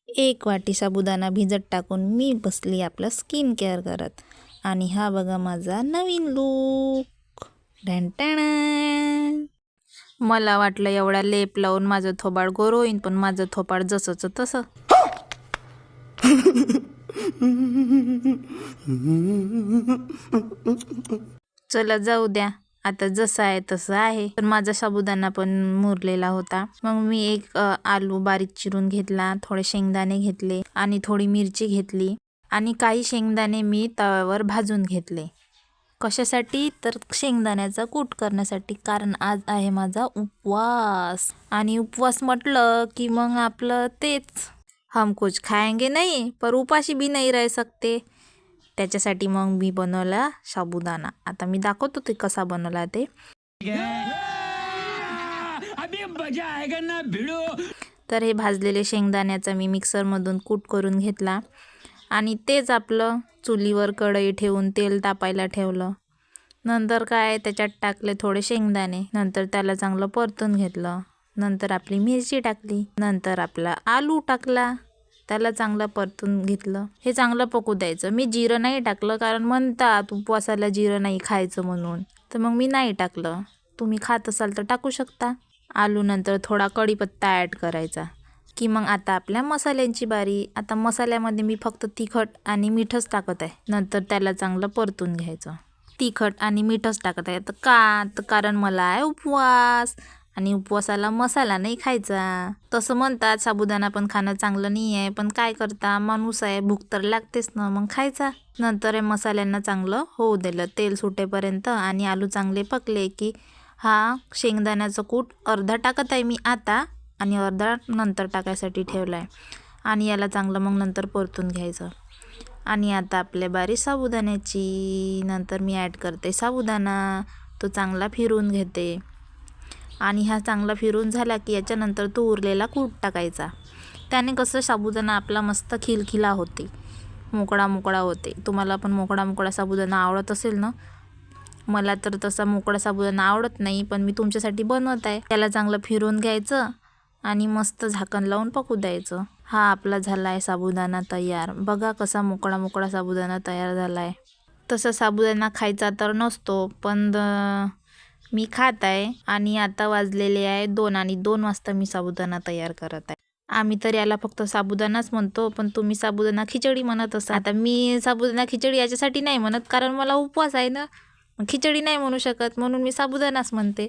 1 वाटी साबुदाणा भिजत टाकून मी बसली आपलं स्किन केअर करत. आणि हा बघा माझा नवीन लूक. मला वाटलं एवढा लेप लावून माझं थोबाड गोर होईन, पण माझं थोबाड जसंच तसं. चला जाऊ द्या, आता जसं आहे तसं आहे. पण माझा साबुदाणा पण मुरलेला होता. मग मी एक आलू बारीक चिरून घेतला, थोडे शेंगदाणे घेतले आणि थोडी मिरची घेतली आणि काही शेंगदाणे मी तव्यावर भाजून घेतले. कशासाठी? तर शेंगदाण्याचा कूट करण्यासाठी, कारण आज आहे माझा उपवास. आणि उपवास म्हटलं की मग आपलं तेच, हम कुछ खाएंगे नहीं पर उपाशी भी नहीं रह सकते. त्याच्यासाठी मग मी बनवला साबुदाणा. आता मी दाखवतो ते कसा बनवला ते. तर हे भाजलेले शेंगदाण्याचा मी मिक्सरमधून कूट करून घेतला आणि तेच आपलं चुलीवर कढई ठेवून तेल तापायला ठेवलं. नंतर काय त्याच्यात टाकले थोडे शेंगदाणे, नंतर त्याला चांगलं परतून घेतलं. नंतर आपली मिरची टाकली, नंतर आपला आलू टाकला, त्याला चांगलं परतून घेतलं. हे चांगलं पकू द्यायचं. मी जिरं नाही टाकलं, कारण म्हणतात उपवासाला जिरं नाही खायचं म्हणून, तर मग मी नाही टाकलं. तुम्ही खात असाल तर टाकू शकता. आलू नंतर थोडा कढीपत्ता ॲड करायचा की मग आता आपल्या मसाल्यांची बारी. आता मसाल्यामध्ये मी फक्त तिखट आणि मीठच टाकत आहे. नंतर त्याला चांगलं परतून घ्यायचं. तिखट आणि मीठच टाकत आहे तर कारण मला आहे उपवास आणि उपवासाला मसाला नाही खायचा. तसं म्हणतात साबुदाणा पण खाणं चांगलं नाही आहे, पण काय करता, माणूस आहे, भूक तर लागतेच ना, मग खायचा. नंतर हे मसाल्यांना चांगलं होऊ दिलं तेल सुटेपर्यंत. आणि आलू चांगले पकले की हा शेंगदाण्याचं कूट अर्धा टाकत आहे मी आता आणि अर्धा नंतर टाकायसाठी ठेवला आहे. आणि याला चांगलं मग नंतर परतून घ्यायचं. आणि आता आपल्या बारी साबुदाण्याची. नंतर मी ॲड करते साबुदाणा, तो चांगला फिरवून घेते. आणि हा चांगला फिरून झाला की याच्यानंतर तो उरलेला कूट टाकायचा. त्याने कसं साबुदाणा आपला मस्त खिलखिला होते, मोकळा मोकळा होते. तुम्हाला पण मोकळा मोकळा साबुदाणा आवडत असेल ना. मला तर तसा मोकळा साबुदाणा आवडत नाही, पण मी तुमच्यासाठी बनवत आहे. त्याला चांगलं फिरून घ्यायचं आणि मस्त झाकण लावून पकू द्यायचं. हा आपला झाला आहे साबुदाणा तयार. बघा कसा मोकळा मोकळा साबुदाणा तयार झाला आहे. तसा साबुदाणा खायचा तर नसतो, पण मी खात आहे. आणि आता वाजलेले आहे 2 आणि 2 वाजता मी साबुदाणा तयार करत आहे. आम्ही तर याला फक्त साबुदाणाच म्हणतो, पण तुम्ही साबुदाणा खिचडी म्हणत असा. आता मी साबुदाणा खिचडी याच्यासाठी नाही म्हणत, कारण मला उपवास आहे ना, खिचडी नाही म्हणू शकत, म्हणून मी साबुदाणाच म्हणते.